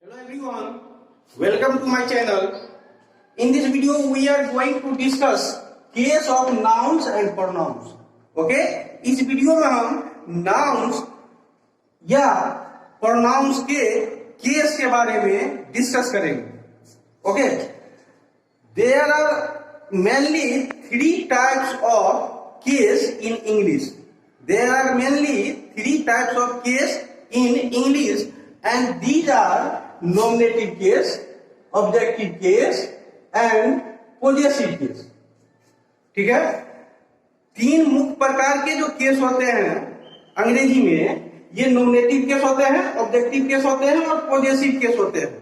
Hello everyone, welcome to my channel. In this video we are going to discuss case of nouns and pronouns. Okay? इस video में हम nouns या pronouns के case के बारे में डिस्कस करेंगे. Okay? There are mainly three types of case in English. There are mainly three types of case in English, and these are nominative case, objective case and possessive case. ठीक है? तीन मुख्य प्रकार के जो केस होते हैं अंग्रेजी में, ये नॉमिनेटिव केस होते हैं, ऑब्जेक्टिव केस होते हैं और पॉजेसिव केस होते हैं.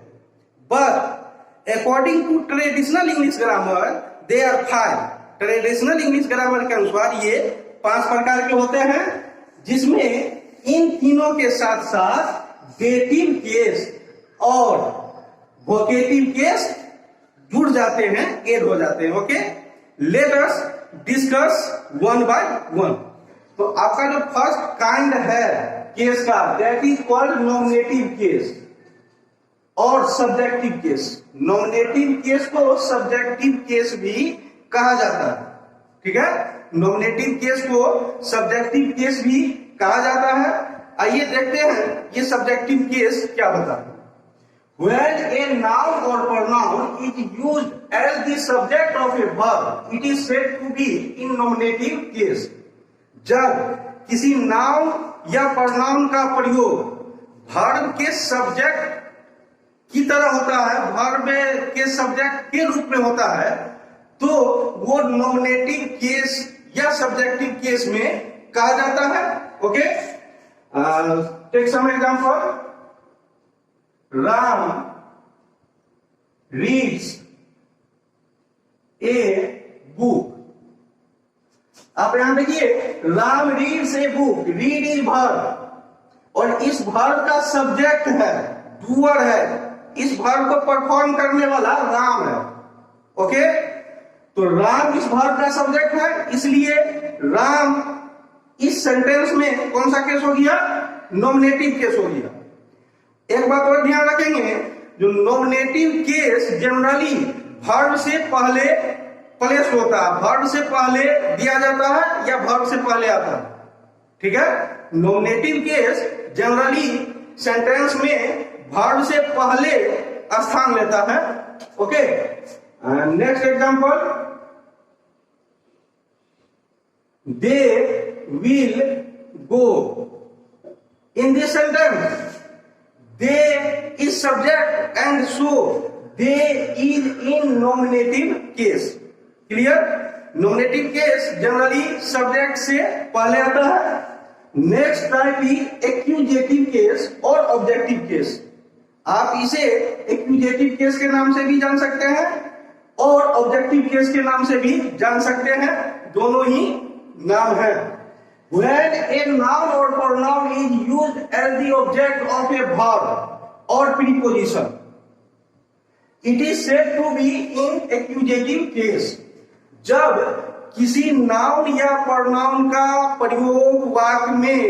But according to traditional English grammar they are 5. Traditional English grammar के अनुसार ये 5 प्रकार के होते हैं, जिसमें इन तीनों के साथ साथ डेटिव केस और वोकेटिव केस जुड़ जाते हैं, ऐड हो जाते हैं. Okay, let us discuss one by one. तो आपका जो फर्स्ट काइंड है केस का, that is called nominative case और सब्जेक्टिव केस. नॉमिनेटिव केस को सब्जेक्टिव केस भी कहा जाता है. ठीक है, नॉमिनेटिव केस को सब्जेक्टिव केस भी कहा जाता है. आइए देखते हैं ये सब्जेक्टिव केस क्या होता है. When a noun or pronoun is used as the subject of a verb, it is said to be in nominative case. जब किसी नाउन या pronoun का प्रयोग verb के सब्जेक्ट की तरह होता है, verb के सब्जेक्ट के रूप में होता है, तो वो नॉमिनेटिव केस या सब्जेक्टिव केस में कहा जाता है. Okay, take some example. Ram reads a book. आप यहां देखिए, Ram reads a book. Read is verb और इस वर्ब का सब्जेक्ट है, डूअर है. इस वर्ब को परफॉर्म करने वाला राम है. ओके, तो राम इस वर्ब का सब्जेक्ट है, इसलिए राम इस सेंटेंस में कौन सा केस हो गया? नॉमिनेटिव केस हो गया. एक बात और ध्यान रखेंगे, जो नॉमिनेटिव केस जनरली वर्ब से पहले प्लेस होता है, वर्ब से पहले दिया जाता है या वर्ब से पहले आता है. ठीक है, नॉमिनेटिव केस जनरली सेंटेंस में वर्ब से पहले स्थान लेता है. Okay, next example. They will go. In this sentence they is subject and so they is in nominative case. Clear? Nominative case generally subject से पहले आता है. Next type is accusative case और objective case. आप इसे accusative case के नाम से भी जान सकते हैं और objective case के नाम से भी जान सकते हैं. दोनों ही नाम है. When a noun or pronoun is used as the object of a verb or preposition, it is said to be in accusative case. जब किसी नाउन या pronoun का प्रयोग वाक्य में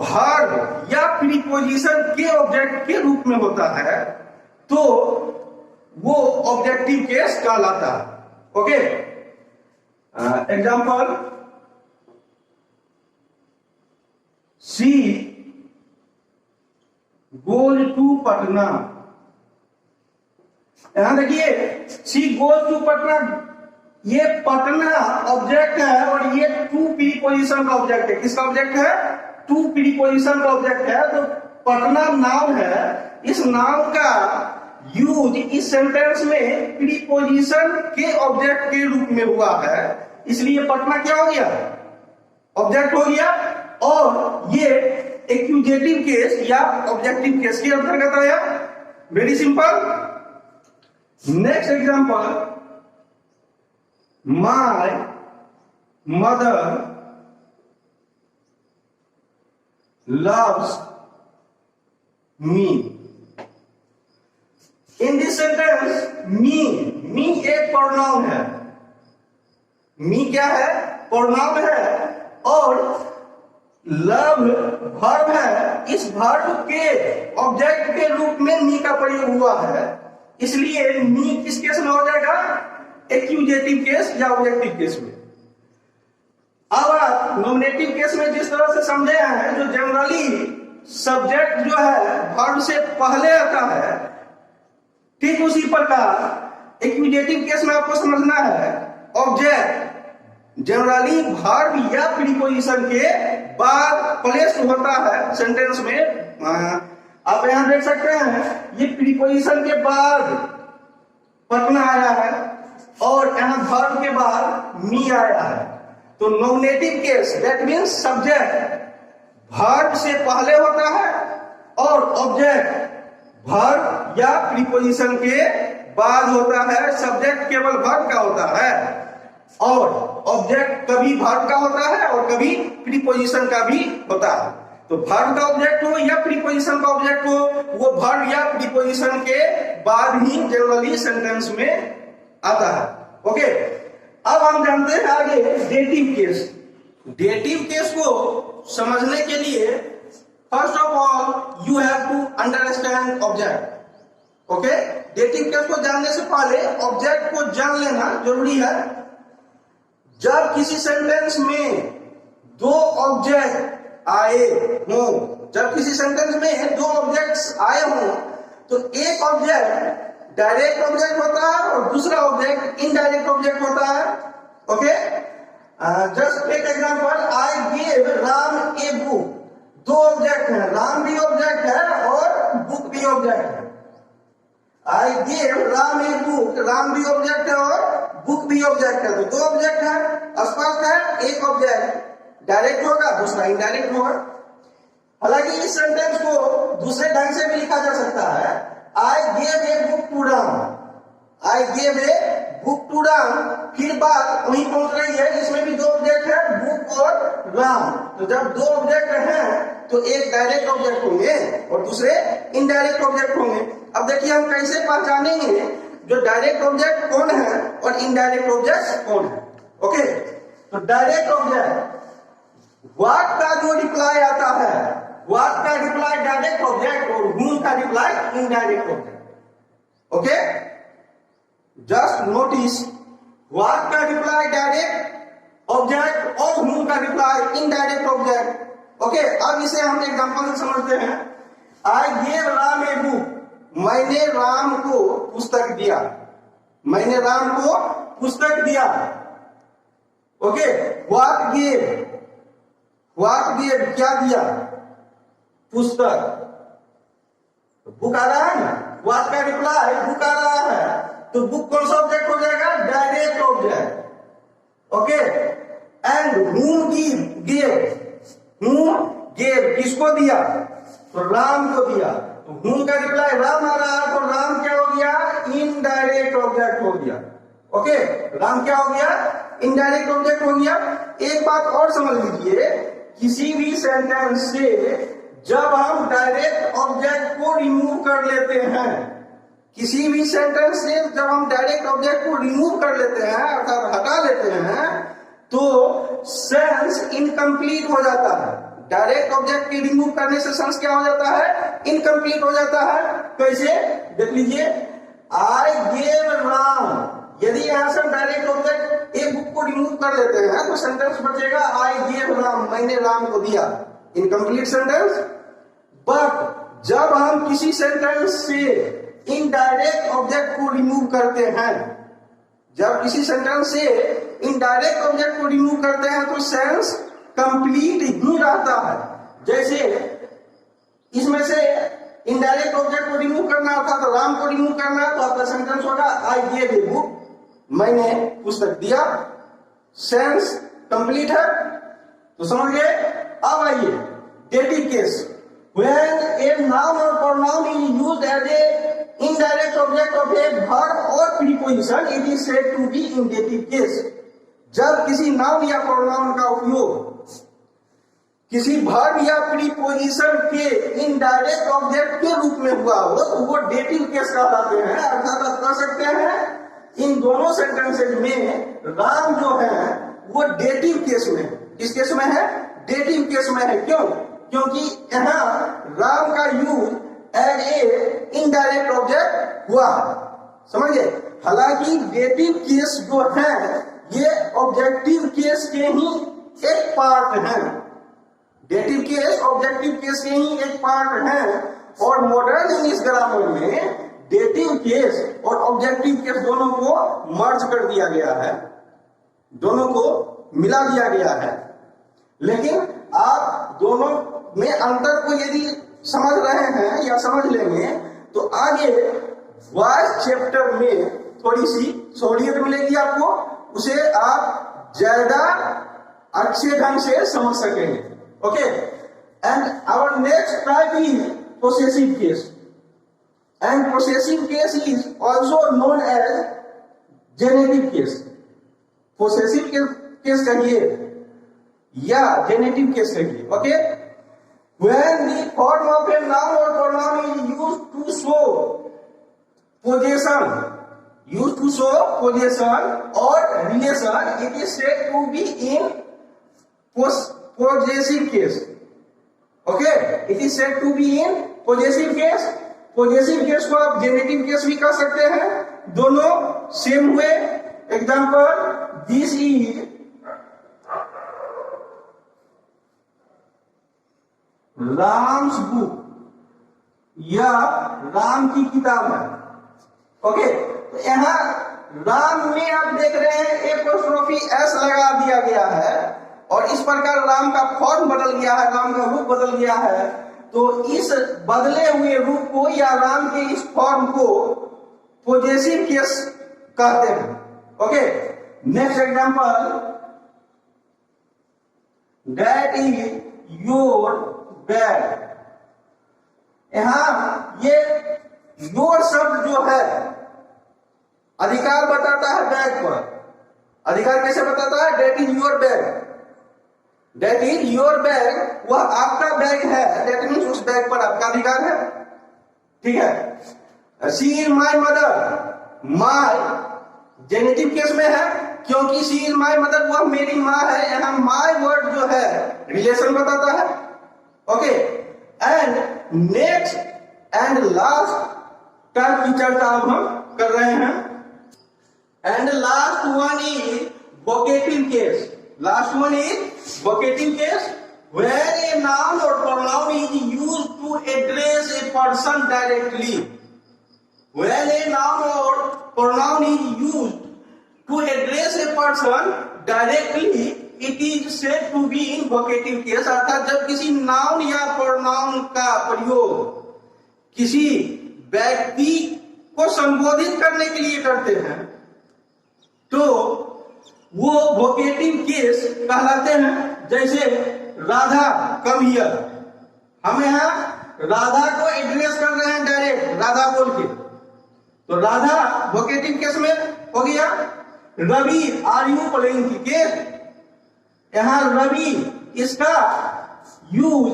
verb या preposition के ऑब्जेक्ट के रूप में होता है, तो वो ऑब्जेक्टिव केस कहलाता है. Okay, example. She goes to Patna. यहां देखिए, she goes to Patna, ये पटना ऑब्जेक्ट है और ये टू प्रीपोजिशन का ऑब्जेक्ट है. किसका ऑब्जेक्ट है? टू प्रीपोजिशन का ऑब्जेक्ट है. तो पटना नाउन है. इस नाउन का यूज इस सेंटेंस में प्रीपोजिशन के ऑब्जेक्ट के रूप में हुआ है, इसलिए पटना क्या हो गया? ऑब्जेक्ट हो गया. और ये एक्यूजेटिव केस या ऑब्जेक्टिव केस के अंतर्गत आया. Very simple. Next example. My mother loves me. In this sentence me एक प्रोनाउन है. मी क्या है? प्रोनाउन है. और लव वर्ब है, इस वर्ब के ऑब्जेक्ट के रूप में मी का प्रयोग हुआ है, इसलिए मी किस केस में हो जाएगा? एक्यूजेटिव केस या ऑब्जेक्टिव केस में। अब आप नॉमिनेटिव केस में जिस तरह से समझे हैं, जो जनरली सब्जेक्ट जो है वर्ब से पहले आता है, ठीक उसी प्रकार एक्यूजेटिव केस में आपको समझना है ऑब्जेक्ट जनरली वर्ब या प्रीपोजिशन के बाद प्लेस्ड होता है सेंटेंस में। आप यहां देख सकते हैं ये प्रीपोजिशन के बाद पटना आया है और यहां वर्ब के बाद मी आया है। तो nominative case that means subject verb से पहले होता है और ऑब्जेक्ट वर्ब या प्रीपोजिशन के बाद होता है। सब्जेक्ट केवल वर्ब का होता है और ऑब्जेक्ट कभी वर्ब का होता है और कभी प्रीपोजिशन का भी होता है। तो वर्ब का ऑब्जेक्ट हो या प्रीपोजिशन का ऑब्जेक्ट हो, वो वर्ब या प्रीपोजिशन के बाद ही जनरली सेंटेंस में आता है। ओके, अब हम जानते हैं आगे डेटिव केस। डेटिव केस को समझने के लिए first of all you have to understand object. Okay, dative case को जानने से पहले ऑब्जेक्ट को जान लेना जरूरी है। जब किसी सेंटेंस में दो ऑब्जेक्ट आए हों, जब किसी सेंटेंस में दो ऑब्जेक्ट्स आए हों, तो एक ऑब्जेक्ट डायरेक्ट ऑब्जेक्ट होता है और दूसरा ऑब्जेक्ट इनडायरेक्ट ऑब्जेक्ट होता है। Okay, just take example, I give Ram a book. दो ऑब्जेक्ट है, राम भी ऑब्जेक्ट है और बुक भी ऑब्जेक्ट है। आई give Ram a book, Ram भी ऑब्जेक्ट है और बुक भी ऑब्जेक्ट है। तो दो ऑब्जेक्ट है, स्पष्ट है एक ऑब्जेक्ट डायरेक्ट होगा दूसरा इनडायरेक्ट होगा। हालांकि इस सेंटेंस को दूसरे ढंग से भी लिखा जा सकता है, I gave a book to Ram. I gave a book to Ram, फिर बात वहीं पहुंच रही है, इसमें भी दो ऑब्जेक्ट है, बुक और राम। तो जब दो ऑब्जेक्ट हैं तो एक डायरेक्ट ऑब्जेक्ट होंगे और दूसरे इनडायरेक्ट ऑब्जेक्ट होंगे। अब देखिए हम कैसे पहचानेंगे जो डायरेक्ट ऑब्जेक्ट कौन है और इनडायरेक्ट ऑब्जेक्ट कौन है। ओके, तो डायरेक्ट ऑब्जेक्ट व्हाट का जो रिप्लाई आता है, व्हाट का रिप्लाई डायरेक्ट ऑब्जेक्ट और whom का reply indirect object. Okay, just notice what का रिप्लाई डायरेक्ट ऑब्जेक्ट और whom का रिप्लाई इनडायरेक्ट ऑब्जेक्ट। ओके, अब इसे हम एग्जांपल से समझते हैं। आई गिव राम ए बुक, मैंने राम को पुस्तक दिया, मैंने राम को पुस्तक दिया। Okay, what give, what give क्या दिया? पुस्तक। बुक आ रहा है ना, व्हाट का रिप्लाई बुक आ रहा है, तो बुक कौन सा ऑब्जेक्ट हो जाएगा? Direct object. Okay, and whom give, whom give किसको दिया? तो राम को दिया। तो whom का रिप्लाई राम आ रहा है, तो राम क्या हो गया? इनडायरेक्ट ऑब्जेक्ट हो गया। ओके, राम क्या हो गया? इनडायरेक्ट ऑब्जेक्ट हो गया। एक बात और समझ लीजिए, किसी भी सेंटेंस से जब हम डायरेक्ट ऑब्जेक्ट को रिमूव कर लेते हैं, किसी भी सेंटेंस से जब हम डायरेक्ट ऑब्जेक्ट को रिमूव कर लेते हैं अर्थात हटा लेते हैं, तो सेंस इनकम्प्लीट हो जाता है। डायरेक्ट ऑब्जेक्ट के रिमूव करने से सेंस क्या हो जाता है? इनकम्प्लीट हो जाता है। कैसे? देख लीजिए, आई गेव राम, यदि यहां से डायरेक्ट ऑब्जेक्ट एक बुक को रिमूव कर लेते हैं तो सेंटेंस बचेगा आई गेव राम, मैंने राम को दिया, इनकम्प्लीट सेंटेंस। बट जब हम किसी सेंटेंस से इनडायरेक्ट ऑब्जेक्ट को रिमूव करते हैं, जब किसी सेंटेंस से इनडायरेक्ट ऑब्जेक्ट को रिमूव करते हैं तो सेंस कंप्लीट ही रहता है। जैसे इसमें से इनडायरेक्ट ऑब्जेक्ट को रिमूव करना था तो राम को रिमूव करना, तो आपका सेंटेंस होगा आई गेव ए बुक, मैंने पुस्तक दिया। सेंस कंप्लीट है, तो समझ गए। अब आइए dative case. When a noun or pronoun is used as a indirect object of a verb or preposition, it is said to be in dative case. जब किसी नाउन या प्रोनाउन का उपयोग किसी वर्ब या प्रीपोजिशन के इनडायरेक्ट ऑब्जेक्ट के रूप में हुआ हो तो वो डेटिव केस कहलाते हैं। अर्थात आप कह सकते हैं इन दोनों सेंटेंसेज में राम जो है वो डेटिव केस में, किस केस में है? डेटिव केस में है। क्यों? क्योंकि यहाँ राम का use as a indirect object हुआ है, समझे। हालांकि डेटिव केस जो है ये ऑब्जेक्टिव केस के ही एक पार्ट है। डेटिव केस ऑब्जेक्टिव केस के ही एक पार्ट है और मॉडर्न इंग्लिश ग्रामर में डेटिव केस और ऑब्जेक्टिव केस दोनों को मर्ज कर दिया गया है, दोनों को मिला दिया गया है। लेकिन आप दोनों में अंतर को यदि समझ रहे हैं या समझ लेंगे तो आगे वॉइस चैप्टर में थोड़ी सी सहूलियत मिलेगी आपको, उसे आप ज्यादा अच्छे ढंग से समझ सकेंगे। Okay, and our next type is possessive case, and possessive case is also known as genitive case. Possessive case कहिए या जेनेटिव केस कहिए। Okay, when the form of a noun or pronoun is used to show possession, or relation, it is said to be in possessive case. Okay, it is said to be in possessive case. possessive case को आप generative case भी कह सकते हैं, दोनों same हुए। Example, this is Ram's book या राम की किताब है। ओके, तो यहाँ राम में आप देख रहे हैं एपोस्ट्रोफी एस लगा दिया गया है और इस प्रकार राम का फॉर्म बदल गया है, राम का रूप बदल गया है। तो इस बदले हुए रूप को या राम के इस फॉर्म को पोजेसिव केस कहते हैं। Okay, next example, that is your bag. यहां ये योर शब्द जो है अधिकार बताता है बैग पर। अधिकार कैसे बताता है? That is your bag, that is your bag, वह आपका बैग है, दैट मीन्स उस बैग पर आपका अधिकार है। ठीक है। She is my mother, my generative case में है क्योंकि शी इज माई मदर, वह मेरी माँ है। यहां माई वर्ड जो है रिलेशन बताता है। Okay, and next and last type की चर्चा अब हम कर रहे हैं। And last one is vocative case. Last one is vocative case, where a noun or pronoun is used to address a person directly. When a noun or pronoun is used to address a person directly, it is said to be in vocative case. अर्थात जब किसी noun या pronoun का प्रयोग किसी व्यक्ति को संबोधित करने के लिए करते हैं तो वो वोकेटिव केस कहलाते हैं। जैसे राधा कम हियर, हम यहाँ राधा को एड्रेस कर रहे हैं डायरेक्ट राधा बोल के, तो राधा वोकेटिव केस में हो गया। Ravi are you playing cricket, यहाँ रवि इसका यूज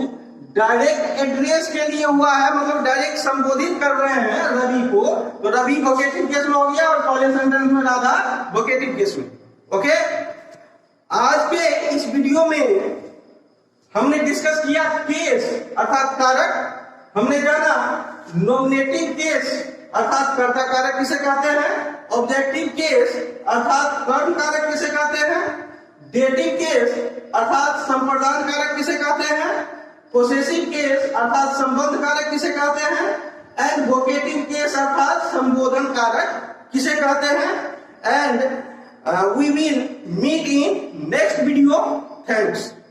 डायरेक्ट एड्रेस के लिए हुआ है, मतलब डायरेक्ट संबोधित कर रहे हैं रवि को, तो रवि वोकेटिव केस में हो गया और कॉलेज सेंटेंस में राधा वोकेटिव केस में। ओके, आज के इस वीडियो में हमने डिस्कस किया केस अर्थात कारक, हमने जाना नॉमिनेटिव केस अर्थात कर्ता कारक किसे कहते हैं, ऑब्जेक्टिव केस अर्थात कर्म कारक किसे कहते हैं, डेटिव केस अर्थात संप्रदान कारक किसे कहते हैं, पोसेसिव केस अर्थात संबंध कारक किसे कहते हैं, एंड वोकेटिव केस अर्थात संबोधन कारक किसे कहते हैं। And we will meet in next video. Thanks.